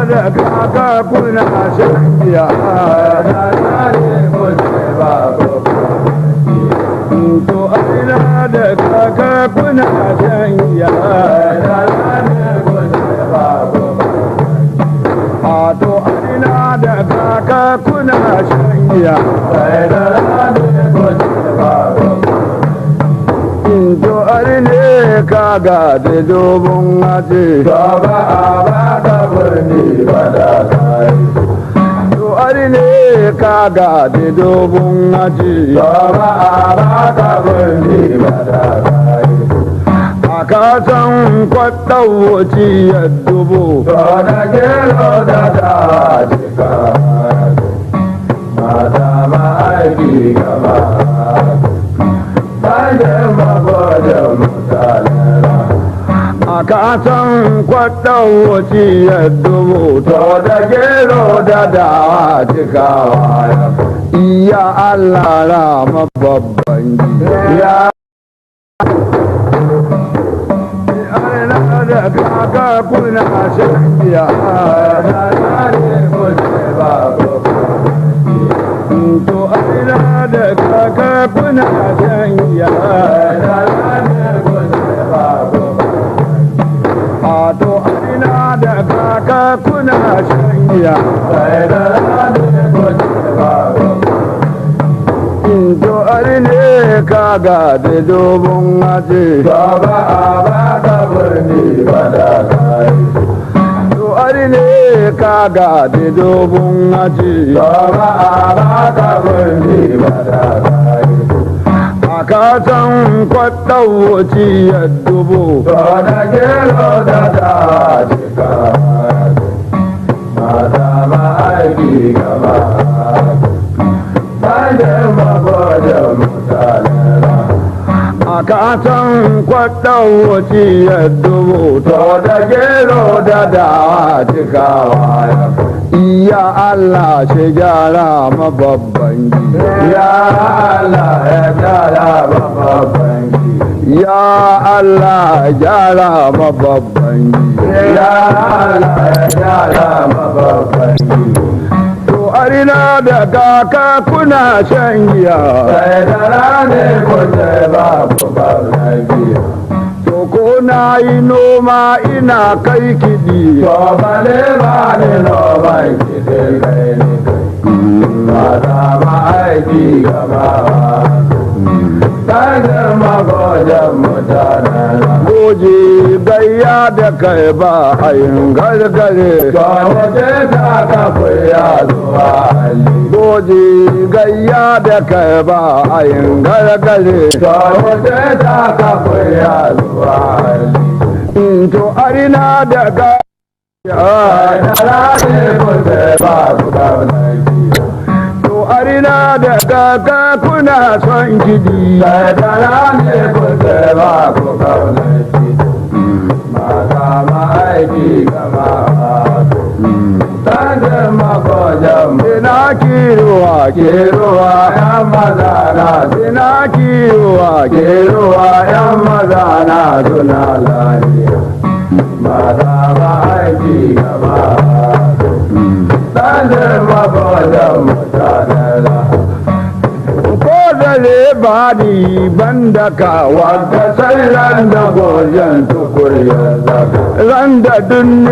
da kaka kuna shan giya to arina da kaka kuna shan giya to arina da kaka kuna shan giya to arine kaga da dobon aje to arine kaga da dobon aje a kasan kwaɗauci ya dubu da gero da dajika mata ma'aiki gaba bayan magodin mutane a kasan kwaɗauci ya dubu to da gero da dajikawa iya Allah rama babban ya da kaka kuna shan giya to arina da kaka kuna shan giya to arina da kaka kuna shan giya to arine kaga da dobon aje to arine kaga da dobon aje a kasan kwaɗauci ya dubu da gero da dajika mata ma'aiki gaba bayan magodin mutane a kasan kwaɗauci ya dubu to da gero da dajikawa iya Allah shi gyara mababban ya Allah ya gyara mababban ya Allah gyara mababban ya Allah ya gyara mababban to arina da kaka kuna shan giya sai da rane kuce babu barnagiya to ko na yi noma ina kai kiɗi to bale ba ne noman kiɗe kai ne kai mata ma'aiki gabawa tajar magojan mutanen goje gayya da kai ba a yin gargare to waje ta kafa ya zuwa hali goje gayya da kai ba a yin gargare to waje ta kafa ya zuwa hali to arina da ga to arina da kaka kuna son kiɗi ina kiruwa Keruwa ‘yan maza na ina kiruwa Keruwa ‘yan maza na suna lafiya mata ba aiki gaba ɗanin magojan mutane da ko zale ba ni banda kawa wanda sai ran da gojen tukur ya zaka ran da dun